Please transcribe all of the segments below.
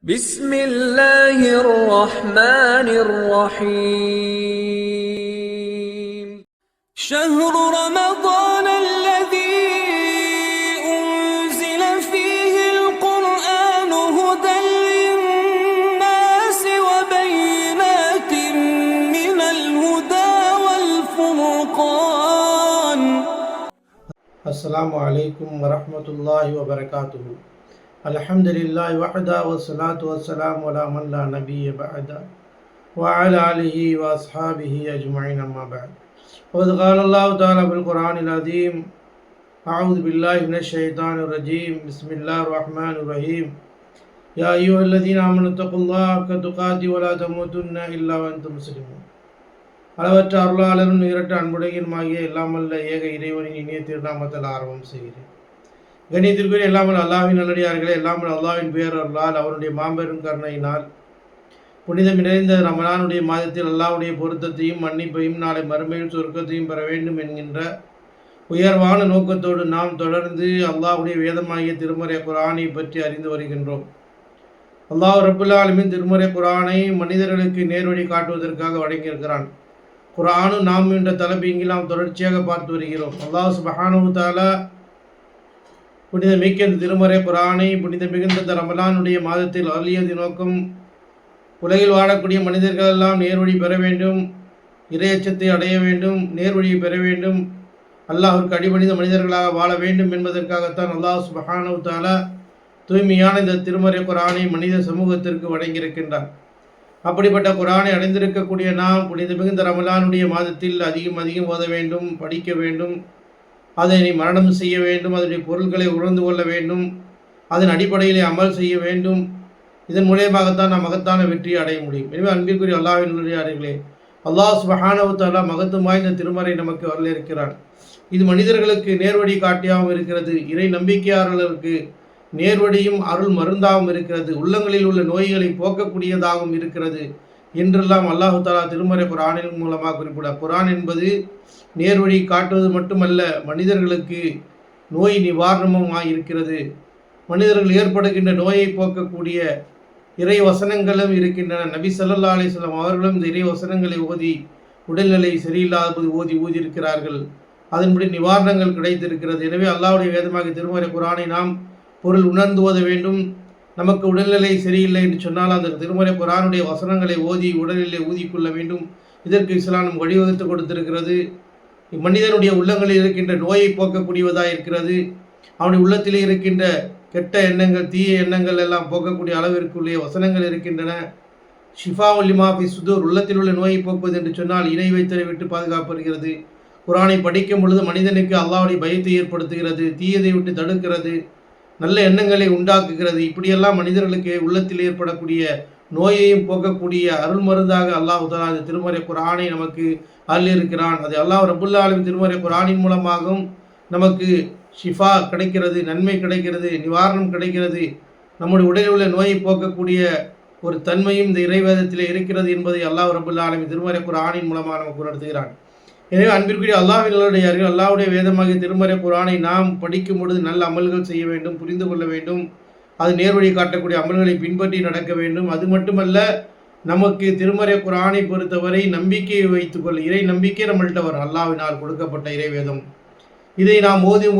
بسم الله الرحمن الرحيم شهر رمضان الذي أنزل فيه القرآن هدى للناس وبينات من الهدى والفرقان. السلام عليكم ورحمة الله وبركاته. الحمد لله وحده والصلاة والسلام على من لا نبي بعده وعلى آله وأصحابه أجمعين أما بعد. وقد قال الله تعالى في القرآن العظيم: أعوذ بالله من الشيطان الرجيم. بسم الله الرحمن الرحيم. يا أيها الذين آمنوا اتقوا الله حق تقاته ولا تموتن إلا وأنتم مسلمون. அளவற்ற அருளாளரும் நிகரற்ற அன்புடையனுமாகிய எல்லாமல்ல ஏக இறைவனின் இனிய திருநாமத்தில் ஆரம்பம் செய்கிறேன். கணித்திற்குரிய எல்லாமல் அல்லாஹ்வின் நல்லடியார்களே, எல்லாமல் அல்லாஹ்வின் பேரருளால் அவருடைய மாபெரும் கருணையினால் புனிதம் நிறைந்த ரமலானுடைய மாதத்தில் அல்லாஹ்வுடைய பொருத்தத்தையும் மன்னிப்பையும் நாளை மறுமையில் சொர்க்கத்தையும் பெற வேண்டும் என்கின்ற உயர்வான நோக்கத்தோடு நாம் தொடர்ந்து அல்லாஹ்வுடைய வேதமாகிய திருமறை குர்ஆனை பற்றி அறிந்து வருகின்றோம். அல்லாஹ் ரப்புல் ஆலமீன் திருமறை குர்ஆனை மனிதர்களுக்கு நேர்வழி காட்டுவதற்காக வழங்கியிருக்கிறான். குர்ஆனும் நாம் என்ற தலைப்பில் நாம் தொடர்ச்சியாக பார்த்து வருகிறோம். அல்லாஹ் சுப்ஹானஹு வ தஆலா புனித மிக்க திருமறை குர்ஆனை புனித மிகுந்த ரமலானுடைய மாதத்தில் அருளியது நோக்கம் உலகில் வாழக்கூடிய மனிதர்கள் எல்லாம் நேர்வழி பெற வேண்டும், இறையச்சத்தை அடைய வேண்டும், நேர்வழியை பெற வேண்டும், அல்லாஹ்விற்கு அடிபணிந்த மனிதர்களாக வாழ வேண்டும் என்பதற்காகத்தான் அல்லாஹ் சுப்ஹானஹு வ தஆலா தூய்மையான இந்த திருமறை குர்ஆனை மனித சமூகத்திற்கு வழங்கியிருக்கின்றார். அப்படிப்பட்ட குர்ஆனை அடைந்திருக்கக்கூடிய நாம் புனித மிகுந்த ரமலானுடைய மாதத்தில் அதிகம் ஓத வேண்டும், படிக்க வேண்டும், அதனை மரணம் செய்ய வேண்டும், அதனுடைய பொருள்களை உணர்ந்து கொள்ள வேண்டும், அதன் அடிப்படையிலே அமல் செய்ய வேண்டும். இதன் மூலியமாகத்தான் நாம் மகத்தான வெற்றியை அடைய முடியும். எனவே அன்பிற்குரிய அல்லாஹ்வின் நல்லடியார்களே, அல்லாஹ் சுப்ஹானஹு வ தஆலா மகத்துவம் வாய்ந்த திருமறை நமக்கு அருளியிருக்கிறான். இது மனிதர்களுக்கு நேர்வழி காட்டியாகவும் இருக்கிறது, இறை நம்பிக்கையாளர்களுக்கு நேர்வழியும் அருள் மருந்தாகவும் இருக்கிறது, உள்ளங்களில் உள்ள நோய்களை போக்கக்கூடியதாகவும் இருக்கிறது என்றெல்லாம் அல்லாஹு தஆலா திருமறை குர்ஆனின் மூலமாக குறிப்பிட. குர்ஆன் என்பது நேர்வழி காட்டுவது மட்டுமல்ல, மனிதர்களுக்கு நோய் நிவாரணமும் இருக்கிறது. மனிதர்கள் ஏற்படுகின்ற நோயை போக்கக்கூடிய இறை வசனங்களும் இருக்கின்றன. நபி ஸல்லல்லாஹு அலைஹி வஸல்லம் அவர்களும் இந்த இறை வசனங்களை ஓதி உடல்நிலை சரியில்லாத ஓதி இருக்கிறார்கள். அதன்படி நிவாரணங்கள் கிடைத்திருக்கிறது. எனவே அல்லாஹ்வுடைய வேதமாகிய திருமறை குர்ஆனை நாம் பொருள் உணர்ந்து ஓத வேண்டும். நமக்கு உடல்நிலை சரியில்லை என்று சொன்னால் அந்த திருமறை குர்ஆனுடைய வசனங்களை ஓதி உடல்நிலை ஊதிக்கொள்ள வேண்டும். இதற்கு இஸ்லாம் வழிவகுத்து கொடுத்திருக்கிறது. மனிதனுடைய உள்ளங்களில் இருக்கின்ற நோயை போக்கக்கூடியவதாக இருக்கிறது. அவனுடைய உள்ளத்திலே இருக்கின்ற கெட்ட எண்ணங்கள், தீய எண்ணங்கள் எல்லாம் போக்கக்கூடிய அளவிற்குரிய வசனங்கள் இருக்கின்றன. ஷிஃபாஉல் லிமா ஃபி சுதூர், உள்ளத்தில் உள்ள நோயை போக்குவது என்று சொன்னால் இணை வைத்தலை விட்டு பாதுகாப்புகிறது. குர்ஆனை படிக்கும் பொழுது மனிதனுக்கு அல்லாஹ்வுடைய பயத்தை ஏற்படுத்துகிறது, தீயதை விட்டு தடுக்கிறது, நல்ல எண்ணங்களை உண்டாக்குகிறது. இப்படியெல்லாம் மனிதர்களுக்கு உள்ளத்தில் ஏற்படக்கூடிய நோயையும் போக்கக்கூடிய அருள் மருந்தாக அல்லாஹ் தஆலா இந்த திருமறை குர்ஆனை நமக்கு அருளியிருக்கிறான். அது அல்லாஹ் ரப்புல் ஆலமீன் திருமறை குர்ஆனின் மூலமாகவும் நமக்கு ஷிஃபா கிடைக்கிறது, நன்மை கிடைக்கிறது, நிவாரணம் கிடைக்கிறது. நம்முடைய உடலில் உள்ள நோயை போக்கக்கூடிய ஒரு தன்மையும் இந்த இறைவேதத்தில் இருக்கிறது என்பதை அல்லாஹ் ரப்புல் ஆலமீன் திருமறை குர்ஆனின் மூலமாக நமக்கு உணர்த்துகிறான். எனவே அன்பிற்குரிய அல்லாஹ்வின் நல்லடியார்கள், அல்லாஹ்வுடைய வேதமாகிய திருமறை குர்ஆனை நாம் படிக்கும் பொழுது நல்ல அமல்கள் செய்ய வேண்டும், புரிந்து கொள்ள வேண்டும், அது நேர்வழி காட்டக்கூடிய அமல்களை பின்பற்றி நடக்க வேண்டும். அது மட்டுமல்ல, நமக்கு திருமறை குர்ஆனை பொறுத்தவரை நம்பிக்கையை வைத்துக்கொள்ள, இறை நம்பிக்கை நம்மள்கிட்ட வரும். அல்லாஹ்வினால் கொடுக்கப்பட்ட இறைவேதம், இதை நாம் ஓதும்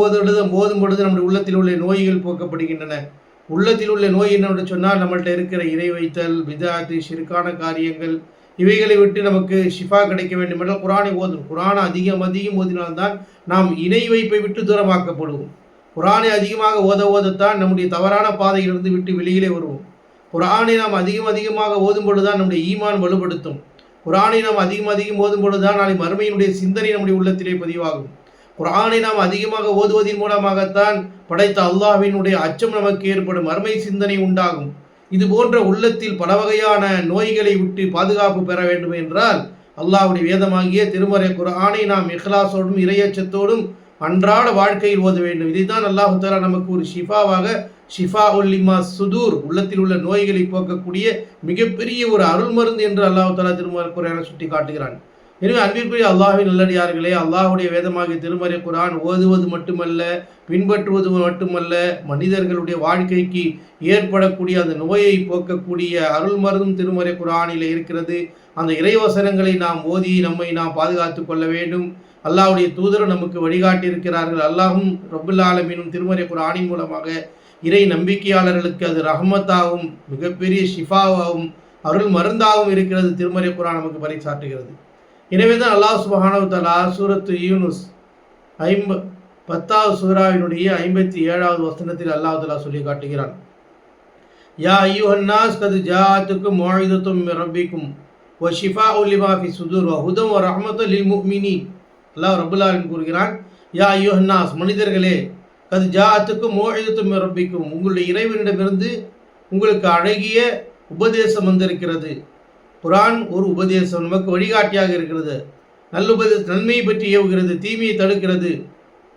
பொழுது நம்முடைய உள்ளத்தில் உள்ள நோய்கள் போக்கப்படுகின்றன. உள்ளத்தில் உள்ள நோய் என்னென்று சொன்னால் நம்மள்கிட்ட இருக்கிற இறை வைத்தல், பிதாத்து, ஷிர்கான காரியங்கள், இவைகளை விட்டு நமக்கு ஷிஃபா கிடைக்க வேண்டும் என்றால் குர்ஆனை ஓதும். குர்ஆனை அதிகம் ஓதினால்தான் நாம் இணை வைப்பை விட்டு தூரமாக்கப்படுவோம். குர்ஆனை அதிகமாக ஓதத்தான் நம்முடைய தவறான பாதையிலிருந்து விட்டு வெளியிலே வருவோம். குர்ஆனை நாம் அதிகமாக ஓதும் பொழுதுதான் நம்முடைய ஈமான் வலுப்படுத்தும். குர்ஆனை நாம் அதிகம் ஓதும் பொழுதுதான் நாளை மறுமையினுடைய சிந்தனை நம்முடைய உள்ளத்திலே பதிவாகும். குர்ஆனை நாம் அதிகமாக ஓதுவதன் மூலமாகத்தான் படைத்த அல்லாஹ்வினுடைய அச்சம் நமக்கு ஏற்படும், மறுமை சிந்தனை உண்டாகும். இது போன்ற உள்ளத்தில் பல வகையான நோய்களை விட்டு பாதுகாப்பு பெற வேண்டும் என்றால் அல்லாஹ்வுடைய வேதமாகிய திருமறை குர்ஆனை நாம் இஹ்லாஸோடும் இறையச்சத்தோடும் அன்றாட வாழ்க்கையில் ஓத வேண்டும். இதைத்தான் அல்லாஹ் தஆலா நமக்கு ஒரு ஷிஃபாஉல் லிமா சுதூர், உள்ளத்தில் உள்ள நோய்களை போக்கக்கூடிய மிகப்பெரிய ஒரு அருள் மருந்து என்று அல்லாஹ் தஆலா திருமறை குர்ஆனை சுட்டி காட்டுகிறான். எனவே அன்பிற்குரிய அல்லாஹ்வின் நல்லடியார்களே, அல்லாஹ்வுடைய வேதமாகிய திருமறை குர்ஆன் ஓதுவது மட்டுமல்ல, பின்பற்றுவது மட்டுமல்ல, மனிதர்களுடைய வாழ்க்கைக்கு ஏற்படக்கூடிய அந்த நோயை போக்கக்கூடிய அருள் மருந்தும் திருமறை குர்ஆனில் இருக்கிறது. அந்த இறைவசனங்களை நாம் ஓதி நம்மை நாம் பாதுகாத்து கொள்ள வேண்டும். அல்லாஹ்வுடைய தூதரும் நமக்கு வழிகாட்டி இருக்கிறார்கள். அல்லாஹும் ரப்புல் ஆலமீனும் திருமறை குர்ஆனின் மூலமாக இறை நம்பிக்கையாளர்களுக்கு அது ரஹ்மத்தாகவும் மிகப்பெரிய ஷிஃபாவாகவும் அருள் மருந்தாகவும் இருக்கிறது. திருமறை குர்ஆன் நமக்கு பறைசாற்றுகிறது. எனவே தான் அல்லாஹ் சுப்ஹானஹு வ தஆலா சூரத்து யூனுஸ் 10வது சூராவினுடைய 57வது வசனத்தில் அல்லாஹ் தஆலா சொல்லி காட்டுகிறான், யா அய்யுஹன் நாஸ் கத் ஜாஅத்துக்கும் மௌஇதத்தும் மிர் ரப்பிக்கும் வ ஷிஃபாஉ லிமா ஃபி சுதூர் வ ஹுதம் வ ரஹ்மத்துல் லில் முஃமினீன். அல்லாஹ் ரப்பல் ஆலமீன் கூறுகிறான், யா அய்யுஹன் நாஸ், மனிதர்களே, கத் ஜாஅத்துக்கும் மௌஇதத்தும் மிர் ரப்பிக்கும், உங்களுடைய இறைவனிடமிருந்து உங்களுக்கு அழகிய உபதேசம் வந்திருக்கிறது. குர்ஆன் ஒரு உபதேசம், நமக்கு வழிகாட்டியாக இருக்கிறது. நன்மையை பற்றி ஏவுகிறது, தீமையை தடுக்கிறது,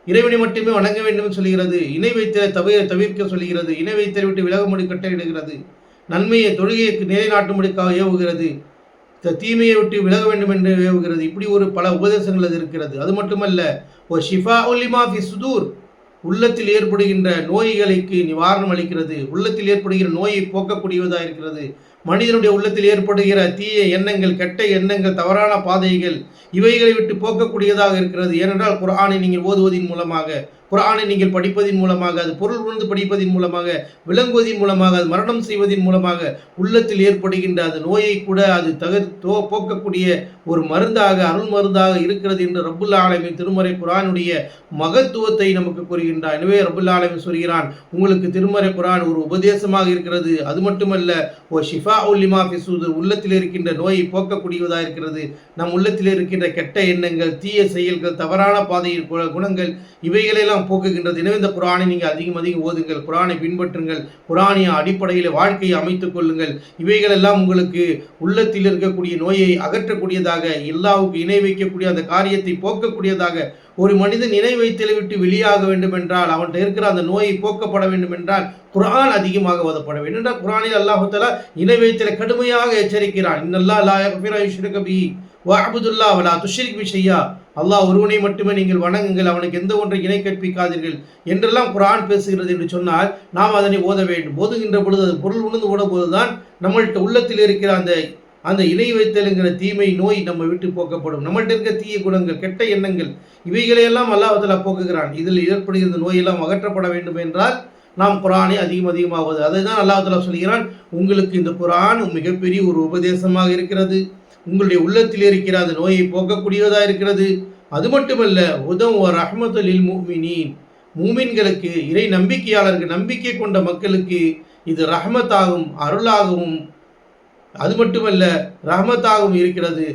இறைவனை மட்டுமே வணங்க வேண்டும் சொல்கிறது, இணை வைத்தலை தவிர்க்க சொல்கிறது, இணை வைத்தலை விட்டு விலகும்படி கட்டளையிடுகிறது, நன்மையை தொழுகையை நிலைநாட்டும்படிக்காக ஏவுகிறது, தீமையை விட்டு விலக வேண்டும் என்று ஏவுகிறது. இப்படி ஒரு பல உபதேசங்கள் அது இருக்கிறது. அது மட்டுமல்ல, ஓ ஷிஃபாஉ லிமா ஃபி சுதூர், உள்ளத்தில் ஏற்படுகின்ற நோய்களுக்கு நிவாரணம் அளிக்கிறது, உள்ளத்தில் ஏற்படுகிற நோயை போக்கக்கூடியதாக இருக்கிறது. மனிதனுடைய உள்ளத்தில் ஏற்படுகிற தீய எண்ணங்கள், கெட்ட எண்ணங்கள், தவறான பாதைகள், இவைகளை விட்டு போக்கக்கூடியதாக இருக்கிறது. ஏனென்றால் குர்ஆனை நீங்கள் ஓதுவதின் மூலமாக, குர்ஆனை நீங்கள் படிப்பதின் மூலமாக, அது பொருள் உணர்ந்து படிப்பதின் மூலமாக, விளங்குவதின் மூலமாக, அது மரணம் செய்வதின் மூலமாக உள்ளத்தில் ஏற்படுகின்ற அந்த நோயை கூட அது போக்கக்கூடிய ஒரு மருந்தாக, அருள் மருந்தாக இருக்கிறது என்று ரப்புல் ஆலமீன் திருமறை குர்ஆனுடைய மகத்துவத்தை நமக்கு கூறுகின்றார். எனவே ரப்புல் ஆலமீன் சொல்கிறான், உங்களுக்கு திருமறை குர்ஆன் ஒரு உபதேசமாக இருக்கிறது. அது மட்டுமல்ல, ஓ ஷிஃபாஉ லிமா ஃபி சுதூர், உள்ளத்தில் இருக்கின்ற நோயை போக்கக்கூடியதாக இருக்கிறது. நம் உள்ளத்தில் இருக்கின்ற கெட்ட எண்ணங்கள், தீய செயல்கள், தவறான பாதையில் குணங்கள், இவைகளெல்லாம் போக்குகின்றது. எனவே இந்த குர்ஆனை நீங்கள் அதிகம் ஓதுங்கள், குர்ஆனை பின்பற்றுங்கள், குர்ஆனிய அடிப்படையில் வாழ்க்கையை அமைத்துக் கொள்ளுங்கள். இவைகளெல்லாம் உங்களுக்கு உள்ளத்தில் இருக்கக்கூடிய நோயை அகற்றக்கூடியதாக, அல்லாஹ்வுக்கு இணை வைக்கக்கூடிய அந்த காரியத்தை போக்கக்கூடியதாக. ஒரு மனிதன் இணை வைத்தலை விட்டு வெளியாக வேண்டும் என்றால், அவன்கிட்ட இருக்கிற அந்த நோயை போக்கப்பட வேண்டும் என்றால் குர்ஆன் அதிகமாக ஓதப்பட வேண்டும். என்றால் குர்ஆனில் அல்லாஹ் தஆலா இணை வைத்தலை கடுமையாக எச்சரிக்கிறான். இன்னல்லாஹ் லா யக்ஃபிரு அன் யுஷ்ரக பிஹி வ அஅ்புதுல்லாஹ் வ லா துஷ்ரிக் பிஹி ஷையா, அல்லாஹ் ஒருவனை மட்டுமே நீங்கள் வணங்குங்கள், அவனுக்கு எந்த ஒன்றை இணை கற்பிக்காதீர்கள் என்றெல்லாம் குர்ஆன் பேசுகிறது என்று சொன்னால் நாம் அதனை ஓத வேண்டும். ஓதுகின்ற பொழுது அது பொருள் உணர்ந்து ஓடும்போதுதான் நம்மள்கிட்ட உள்ளத்தில் இருக்கிற அந்த இணை வைத்தலுங்கிற தீமை நோய் நம்ம விட்டு போக்கப்படும். நம்மள்கிட்ட இருக்க தீய குணங்கள், கெட்ட எண்ணங்கள், இவைகளையெல்லாம் அல்லாஹ் தஆலா போக்குகிறான். இதில் ஏற்படுகிற நோயெல்லாம் அகற்றப்பட வேண்டும் என்றால் நாம் குர்ஆனை அதிகமாகுது. அதை தான் அல்லாஹ் தஆலா சொல்கிறான், உங்களுக்கு இந்த குர்ஆன் மிகப்பெரிய ஒரு உபதேசமாக இருக்கிறது, உங்களுடைய உள்ளத்தில் இருக்கிற அந்த நோயை போக்கக்கூடியதாக இருக்கிறது. அது மட்டுமல்ல, ஹுதம் வ ரஹ்மத்துல் லில் முஃமினீன், மூமின்களுக்கு, இறை நம்பிக்கையாளருக்கு, நம்பிக்கை கொண்ட மக்களுக்கு இது ரஹ்மத்தாகவும் அருளாகவும், அது மட்டுமல்ல ரஹ்மத்தாகவும் இருக்கிறது,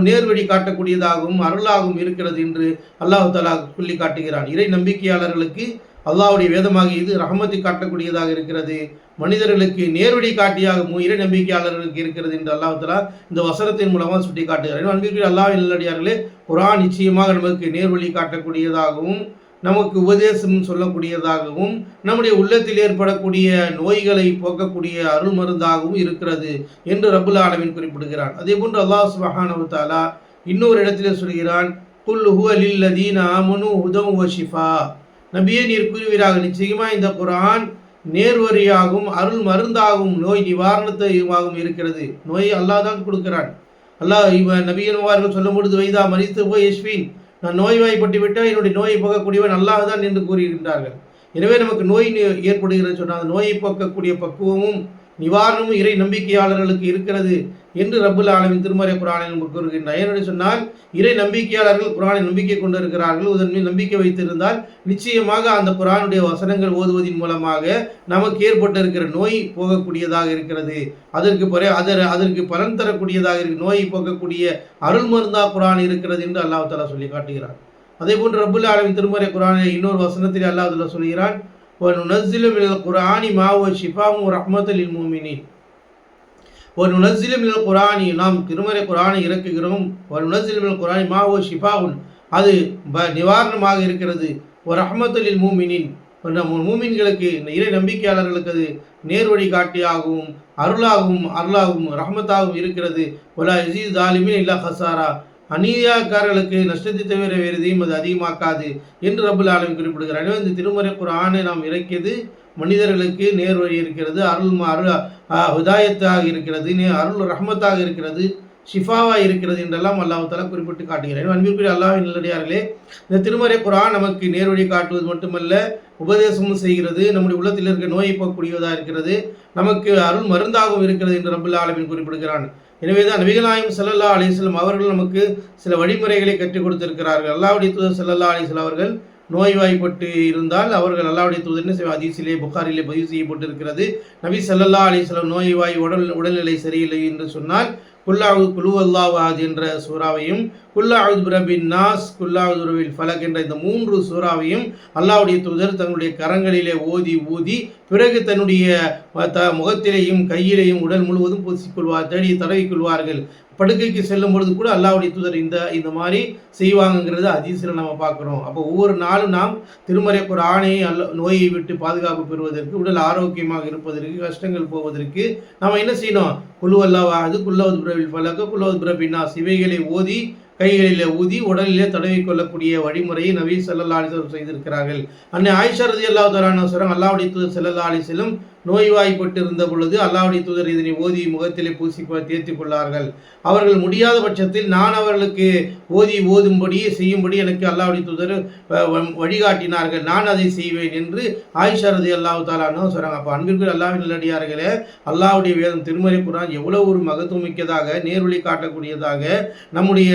நேர்வழி காட்டக்கூடியதாகவும் அருளாகவும் இருக்கிறது என்று அல்லாஹ் தஆலா சொல்லி காட்டுகிறான். இறை நம்பிக்கையாளர்களுக்கு அல்லாஹ்வுடைய வேதமாக இது ரஹ்மத்தை காட்டக்கூடியதாக இருக்கிறது, மனிதர்களுக்கு நேர்வழி காட்டியாக இறை நம்பிக்கையாளர்களுக்கு இருக்கிறது என்று அல்லாஹ் தஆலா இந்த வசனத்தின் மூலமாக சுட்டி காட்டுகிறார். அன்பிற்குரிய அல்லாஹ்வின் நல்லடியார்களே, குர்ஆன் நிச்சயமாக நமக்கு நேர்வழி காட்டக்கூடியதாகவும், நமக்கு உபதேசம் சொல்லக்கூடியதாகவும், நம்முடைய உள்ளத்தில் ஏற்படக்கூடிய நோய்களை போக்கக்கூடிய அருள் மருந்தாகவும் இருக்கிறது என்று ரப்புல் ஆலமீன் குறிப்பிடுகிறான். அதே போன்று அல்லாஹ் சுப்ஹானஹு வ தஆலா இன்னொரு இடத்திலே சொல்கிறான், குல் ஹுவ லில்லதீன ஆமனு ஹுதம் வ ஷிஃபா, நபியே நீர் கூறுவீராக, நிச்சயமாக இந்த குர்ஆன் நேர்வழியாகவும் அருள் மருந்தாகவும் நோய் நிவாரணத்தையும் இருக்கிறது. நோயை அல்லாஹ் தான் கொடுக்கிறான். அல்லாஹ் நபியன்மார்கள் சொல்லும் பொழுது, வைதா மரித்து போய் யஸ்வீன், நான் நோய்வாய்ப்பட்டு விட்டால் என்னுடைய நோயை போக்கக்கூடியவன் அல்லாஹ் தான் என்று கூறுகின்றார்கள். எனவே நமக்கு நோய் ஏற்படுகிறது சொன்னால் அந்த நோயை போக்கக்கூடிய பக்குவமும் நிவாரணமும் இறை நம்பிக்கையாளர்களுக்கு இருக்கிறது என்று ரப்புல் ஆலமீன் திருமறை குர்ஆனில் நமக்கு கூறுகின்றார். ஏனென்று சொன்னால் இறை நம்பிக்கையாளர்கள் குர்ஆனை நம்பிக்கை கொண்டிருக்கிறார்கள். அதன் மீது நம்பிக்கை வைத்திருந்தால் நிச்சயமாக அந்த குர்ஆனுடைய வசனங்கள் ஓதுவதின் மூலமாக நமக்கு ஏற்பட்டிருக்கிற நோய் போகக்கூடியதாக இருக்கிறது. அதற்கு பலன் தரக்கூடியதாக இருக்கு, நோயை போக்கக்கூடிய அருள் மருந்தா குர்ஆன் இருக்கிறது என்று அல்லாஹ் தஆலா சொல்லி காட்டுகிறார். அதே போன்று ரப்புல் ஆலமீன் திருமறை குர்ஆனில் இன்னொரு வசனத்தில் அல்லாஹ் தஆலா சொல்கிறான், வனுனஸ்ஸிலு மினல் குர்ஆனி மா ஹுவ ஷிஃபாஉ வ ரஹ்மத்துல் லில் முஃமினீன், வனுனஸ்ஸிலு மினல் குர்ஆனி, நாம் திருமறை குர்ஆனை இறக்குகிறோம், வனுனஸ்ஸிலு மினல் குர்ஆனி மா ஹுவ ஷிஃபாஉன், அது நிவாரணமாக இருக்கிறது, வ ரஹ்மத்துல் லில் முஃமினீன், மூமின்களுக்கு, இறை நம்பிக்கையாளர்களுக்கு அது நேர் வழிகாட்டியாகவும் அருளாகவும் ரஹ்மத்தாகவும் இருக்கிறது. வலா யஸீது ஸாலிமீன இல்லா ஹஸாரா, அநீதியாக்காரர்களுக்கு நஷ்டத்தை தவிர வேறு எதையும் அது அதிகமாக்காது என்று ரப்புல் ஆலமீன் குறிப்பிடுகிறார். எனவே இந்த திருமறை குர்ஆனை நாம் இறக்கியது மனிதர்களுக்கு நேர் வழி இருக்கிறது, ஹிதாயத்தாக இருக்கிறது, அருள் ரஹ்மத்தாக இருக்கிறது, ஷிஃபாவாக இருக்கிறது என்றெல்லாம் அல்லாஹ் தஆலா குறிப்பிட்டு காட்டுகிறார். அன்பிற்குரிய அல்லாஹ்வின் நல்லடியார்களே, இந்த திருமறை குர்ஆன் நமக்கு நேர் வழி காட்டுவது மட்டுமல்ல, உபதேசமும் செய்கிறது, நம்முடைய உள்ளத்தில் இருக்க நோயை போக்கக்கூடியதாக இருக்கிறது, நமக்கு அருள் மருந்தாகவும் இருக்கிறது என்று ரப்புல் ஆலமீன் குறிப்பிடுகிறான். எனவேதான் நபிகள் நாயகம் ஸல்லல்லாஹு அலைஹி வஸல்லம் அவர்கள் நமக்கு சில வழிமுறைகளை கற்றுக் கொடுத்திருக்கிறார்கள். அல்லாஹ்வுடைய தூதர் ஸல்லல்லாஹு அலைஹி வஸல்லம் அவர்கள் நோய்வாய்ப்பட்டு இருந்தால் அவர்கள் அல்லாஹ்வுடைய தூதர் ஹதீஸிலே புகாரிலே பதிவு செய்யப்பட்டிருக்கிறது. நபி ஸல்லல்லாஹு அலைஹி வஸல்லம் நோய்வாய் உடல்நிலை சரியில்லை என்று சொன்னால் குல் ஹுவல்லாஹு அஹத் என்ற சூறாவையும், குல் அஊது பிரப்பின் நாஸ், குல் அஊது பிரப்பில் ஃபலக் என்ற இந்த 3 சூறாவையும் அல்லாஹ்வுடைய தூதர் தங்களுடைய கரங்களிலே ஊதி பிறகு தன்னுடைய முகத்திலேயும் கையிலேயும் உடல் முழுவதும் பூசிக்கொள்வார், தடவிக்கொள்வார்கள். படுக்கைக்கு செல்லும் பொழுது கூட அல்லாஹ்வுடைய தூதர் இந்த மாதிரி செய்வாங்கிறது ஹதீஸில் நம்ம பார்க்குறோம். அப்போ ஒவ்வொரு நாளும் நாம் திருமறை குர்ஆனை நோயை விட்டு பாதுகாப்பு பெறுவதற்கு, உடல் ஆரோக்கியமாக இருப்பதற்கு, கஷ்டங்கள் போவதற்கு நாம் என்ன செய்யணும்? குல் ஹுவல்லாஹு அஹத், குல் அஊது பிரப்பில் ஃபலக், குல் அஊது பிரப்பின் நாஸ் இவைகளை ஓதி கைகளிலே ஊதி உடலிலே தடவி கொள்ளக்கூடிய வழிமுறையை நபி ஸல்லல்லாஹு அலைஹி வஸல்லம் செய்திருக்கிறார்கள். அன்னை ஆயிஷா ரலியல்லாஹு தஆலா அன்ஹா சொல்றாங்க, அல்லாஹ்வுடைய தூதர் ஸல்லல்லாஹு அலைஹி வஸல்லம் நோய்வாய்ப்பட்டு இருந்த பொழுது அல்லாஹ்வுடைய தூதர் இதனை ஓதி முகத்திலே பூசி தேர்த்திக் கொள்ளார்கள். அவர்கள் முடியாத பட்சத்தில் நான் அவர்களுக்கு ஓதும்படி செய்யும்படி எனக்கு அல்லாஹ்வுடைய தூதர் வழிகாட்டினார்கள், நான் அதை செய்வேன் என்று ஆயிஷா ரலியல்லாஹு தஆலா அன்ஹா சொல்றாங்க. அப்போ அன்பிற்குரிய அல்லாஹ்வின் நல்லடியார்களே, அல்லாஹ்வுடைய வேதம் திருமறை குர்ஆன் எவ்வளவு ஒரு மகத்துவமிக்கதாக நேர்வழி காட்டக்கூடியதாக நம்முடைய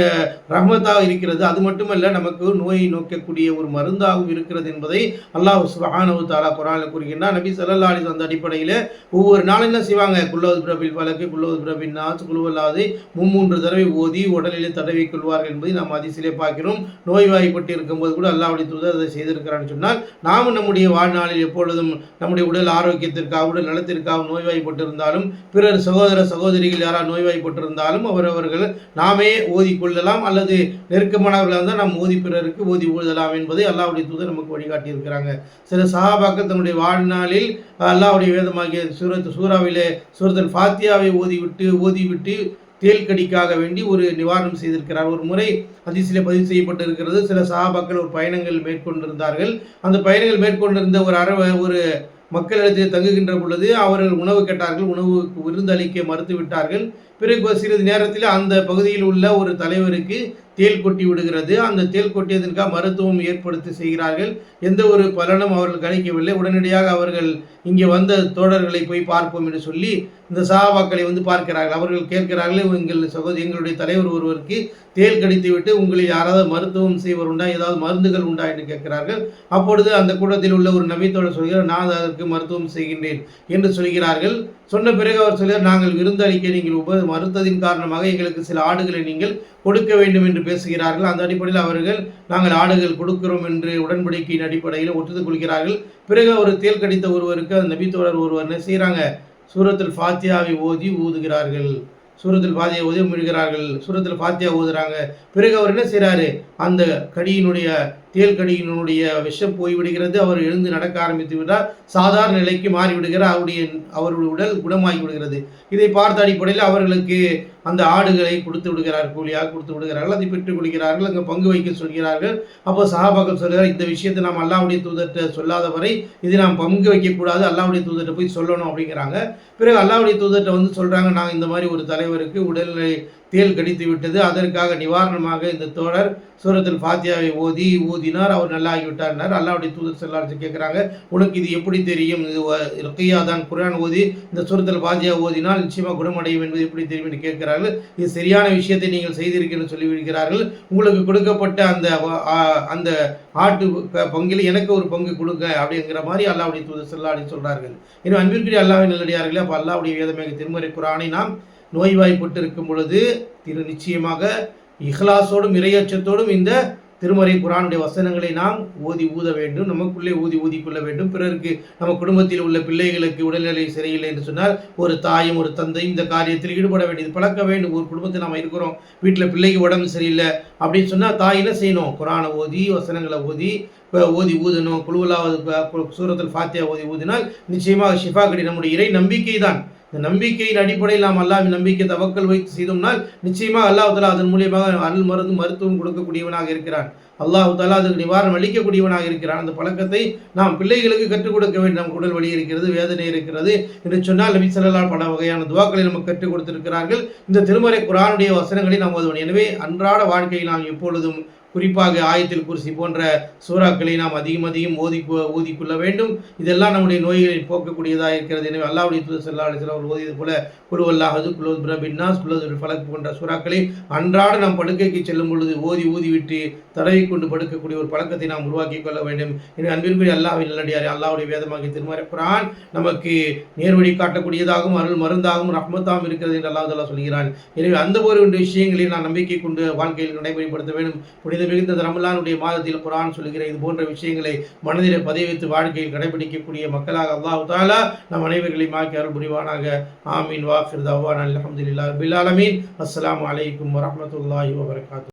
ரஹ்மத்தாக இருக்கிறது. அது மட்டுமல்ல, நமக்கு நோயை நோக்கக்கூடிய ஒரு மருந்தாகவும் இருக்கிறது என்பதை அல்லாஹ் சுப்ஹானஹு வ தஆலா குர்ஆனில் கூறுகின்றார். நபி ஸல்லல்லாஹு அலைஹி வஸல்லம் அடிப்படையில் ஒவ்வொரு நாளும் என்ன செய்வாங்க? குல் அஊது பிரப்பில் ஃபலக், குல் அஊது பிரப்பின் நாஸ், குல் ஹுவல்லாஹு 3 தடவை ஓதி உடலிலே தடவி கொள்வார்கள் என்பதை நாம் ஹதீஸிலே பார்க்கிறோம். நோய்வாய்ப்பட்டு இருக்கும்போது கூட அல்லாஹ்வுடைய தூதர் அதை செய்திருக்கிறான்னு சொன்னால், நாமும் நம்முடைய வாழ்நாளில் எப்பொழுதும் நம்முடைய உடல் ஆரோக்கியத்திற்காக, உடல் நலத்திற்காக நோய்வாய்ப்பட்டிருந்தாலும், பிறர் சகோதர சகோதரிகள் யாராவது நோய்வாய்ப்பட்டிருந்தாலும் அவரவர்கள் நாமே ஓதி கொள்ளலாம், அல்லது நெருக்கமானவர்களாக இருந்தால் நாம் ஓதி பிறருக்கு ஓதி ஊழலாம் என்பதை அல்லாஹ்வுடைய தூதர் நமக்கு வழிகாட்டி இருக்கிறாங்க. சில சஹாபாக்கள் தன்னுடைய வாழ்நாளில் அல்லாஹ்வுடைய வேதமாகிய சூறாவிலே சூரத்துல் ஃபாத்தியாவை ஓதிவிட்டு தேல்கடிக்காக வேண்டி ஒரு நிவாரணம் செய்திருக்கிறார். ஒரு முறை ஹதீஸிலே பதிவு செய்யப்பட்டிருக்கிறது, சில சஹாபாக்கள் ஒரு பயணங்கள் மேற்கொண்டிருந்தார்கள். அந்த பயணங்கள் மேற்கொண்டிருந்த ஒரு மக்களிடத்தில் தங்குகின்ற பொழுது அவர்கள் உணவு கேட்டார்கள், உணவுக்கு விருந்தளிக்க மறுத்து விட்டார்கள். பிறகு சிறிது நேரத்தில் அந்த பகுதியில் உள்ள ஒரு தலைவருக்கு தேல் கொட்டி விடுகிறது. அந்த தேல் கொட்டியதற்காக மருத்துவம் ஏற்படுத்தி செய்கிறார்கள். எந்த ஒரு பலனும் அவர்கள் கிடைக்கவில்லை. உடனடியாக அவர்கள் இங்கே வந்த தோழர்களை போய் பார்ப்போம் என்று சொல்லி இந்த சஹாபாக்களை பார்க்கிறார்கள். அவர்கள் கேட்கிறார்கள், எங்களுடைய தலைவர் ஒருவருக்கு தேல் கடித்து விட்டு உங்களில் யாராவது மருத்துவம் செய்வர் உண்டா, ஏதாவது மருந்துகள் உண்டா என்று கேட்கிறார்கள். அப்பொழுது அந்த கூட்டத்தில் உள்ள ஒரு நபித்தோழர் சொல்கிறார், நான் அதற்கு மருத்துவம் செய்கின்றேன் என்று சொல்கிறார்கள். சொன்ன பிறகு அவர் சொல்கிறார், நாங்கள் விருந்தளிக்க நீங்கள் மறுத்ததின் காரணமாக எங்களுக்கு சில ஆடுகளை நீங்கள் கொடுக்க வேண்டும் என்று பேசுகிறார்கள். அந்த அடிப்படையில் அவர்கள் நாங்கள் ஆடுகள் கொடுக்கிறோம் என்று உடன்படிக்கையின் அடிப்படையில் ஒத்துக் கொள்கிறார்கள். பிறகு ஒரு தேல் கடித்த ஒருவருக்கு அந்த நபித்தோழர் ஒருவர் என்ன செய்கிறாங்க? சூரத்துல் ஃபாத்தியாவை ஊதுகிறார்கள். சூரத்துல் ஃபாத்தியா ஓதி விழுகிறார்கள். சூரத்துல் ஃபாத்தியா ஊதுறாங்க. பிறகு அவர் என்ன செய்கிறாரு? அந்த தேல் கடியினுடைய விஷம் போய்விடுகிறது. அவர் எழுந்து நடக்க ஆரம்பித்து விட்டார். சாதாரண நிலைக்கு மாறிவிடுகிறார். அவருடைய உடல் குணமாகி விடுகிறது. இதை பார்த்த அடிப்படையில் அவர்களுக்கு அந்த ஆடுகளை கொடுத்து விடுகிறார், கூலியாக கொடுத்து விடுகிறார்கள். அதை பெற்றுக் கொள்கிறார்கள். அங்கே பங்கு வைக்க சொல்கிறார்கள். அப்போ சஹாபாக்கள் சொல்கிறார், இந்த விஷயத்தை நாம் அல்லாஹ்வுடைய தூதர்கிட்ட சொல்லாத வரை இது நாம் பங்கு வைக்கக்கூடாது, அல்லாஹ்வுடைய தூதர்கிட்ட போய் சொல்லணும் அப்படிங்கிறாங்க. பிறகு அல்லாஹ்வுடைய தூதர்கிட்ட சொல்கிறாங்க, நாங்கள் இந்த மாதிரி ஒரு தலைவருக்கு உடல்நிலை தேல் கடித்து விட்டது, அதற்காக நிவாரணமாக இந்த தோழர் சூரத்துல் ஃபாத்தியாவை ஊதினார், அவர் நல்லா ஆகிவிட்டார்னார். அல்லாஹ்வுடைய தூதர் ஸல்லல்லாஹு அலைஹி வஸல்லம் கேட்குறாங்க, உனக்கு இது எப்படி தெரியும்? இது ருக்கியா தான், குர்ஆன் ஓதி இந்த சூரத்துல் ஃபாத்தியா ஓதினால் நிச்சயமாக குணமடையும் என்பது எப்படி தெரியும் என்று கேட்கிறார்கள். இது சரியான விஷயத்தை நீங்கள் செய்திருக்கீங்கன்னு சொல்லிவிடுகிறார்கள். உங்களுக்கு கொடுக்கப்பட்ட அந்த ஆட்டு பங்கில் எனக்கு ஒரு பங்கு கொடுங்க அப்படிங்கிற மாதிரி அல்லாஹ்வுடைய தூதர் ஸல்லல்லாஹு அலைஹி வஸல்லம் சொல்கிறார்கள். இன்னும் அன்பிற்குரிய அல்லாஹ்வின் நல்லடியார்களே, அப்போ அல்லாஹ்வுடைய வேதமாக திருமறை குர்ஆனை நாம் நோய்வாய்ப்பட்டு இருக்கும் பொழுது நிச்சயமாக இஹ்லாஸோடும் இறையச்சத்தோடும் இந்த திருமறை குர்ஆனுடைய வசனங்களை நாம் ஓதி ஊத வேண்டும், நமக்குள்ளே ஊதிக்கொள்ள வேண்டும். பிறருக்கு நம்ம குடும்பத்தில் உள்ள பிள்ளைகளுக்கு உடல்நிலை சரியில்லை என்று சொன்னால் ஒரு தாயும் ஒரு தந்தையும் இந்த காரியத்தில் ஈடுபட வேண்டியது பழக்க வேண்டும். ஒரு குடும்பத்தில் நாம் இருக்கிறோம், வீட்டில் பிள்ளைக்கு உடம்பு சரியில்லை அப்படின்னு சொன்னால் தாய் என்ன செய்யணும்? குர்ஆனை ஓதி வசனங்களை ஓதி ஊதணும். குழுவலாவது சூரத்துல் ஃபாத்திஹா ஊதினால் நிச்சயமாக ஷிஃபா கிடைக்கும். நம்முடைய இறை நம்பிக்கை தான். இந்த நம்பிக்கையின் அடிப்படையில் நாம் அல்லாஹ்வின் நம்பிக்கை தவக்கல் வைத்து செய்தோம்னால் நிச்சயமாக அல்லாஹ் தஆலா அதன் மூலியமாக அருள் மருத்துவம் கொடுக்கக்கூடியவனாக இருக்கிறான். அல்லாஹ் தஆலா அதுக்கு நிவாரணம் அளிக்கக்கூடியவனாக இருக்கிறான். அந்த பழக்கத்தை நாம் பிள்ளைகளுக்கு கற்றுக் கொடுக்க வேண்டும். நமக்கு உடல் வலி இருக்கிறது, வேதனை இருக்கிறது என்று சொன்னால் நபி ஸல்லல்லாஹு பல வகையான துஆக்களை நமக்கு கற்றுக் கொடுத்திருக்கிறார்கள். இந்த திருமறை குர்ஆனுடைய வசனங்களை நாம் ஓதுவோம். எனவே அன்றாட வாழ்க்கையில் நாம் எப்பொழுதும் குறிப்பாக ஆயத்தில் குர்சி போன்ற சூறாக்களை நாம் அதிகம் ஓதிக்கொள்ள வேண்டும். இதெல்லாம் நம்முடைய நோய்களை போக்கக்கூடியதாக இருக்கிறது. எனவே அல்லாஹ்வுடைய தூதர் ஸல்லல்லாஹு அலைஹி வஸல்லம் அவர்கள் ஓதியது போல குல் வல்லாஹது, குல் அஊது பிரப்பின் நாஸ், குல் அஊது ஃபலக் போன்ற சூறாக்களை அன்றாட நாம் படுக்கைக்கு செல்லும் பொழுது ஓதிவிட்டு தடவி கொண்டு படுக்கக்கூடிய ஒரு பழக்கத்தை நாம் உருவாக்கி கொள்ள வேண்டும். எனவே அன்பிற்குரிய அல்லாஹ்வின் நல்லடியாரே, அல்லாஹ்வுடைய வேதமாகிய திருமறை குர்ஆன் நமக்கு நேர்வழி காட்டக்கூடியதாகவும் அருள் மருந்தாகவும் ரஹ்மத்தாகவும் இருக்கிறது என்று அல்லாஹ் தஆலா சொல்கிறான். எனவே அந்த ஒரு விஷயங்களை நான் நம்பிக்கை கொண்டு வாழ்க்கையில் நடைமுறைப்படுத்த வேண்டும். மிகுந்த ரமலானுடைய மாதத்தில் குர்ஆன் சொல்லுகிற இது போன்ற விஷயங்களை மனதில் பதிய வைத்து வாழ்க்கையில் கடைபிடிக்கக்கூடிய மக்களாக அல்லாஹ் தஆலா நம் அனைவர்களையும் ஆக்கி அருள் புரிவானாக. ஆமீன். வாஃபிர் தஅவானா அல்ஹம்துலில்லாஹி ரப்பில் ஆலமீன். அஸ்ஸலாமு அலைக்கும் வரஹ்மத்துல்லாஹி வபரகாத்துஹு.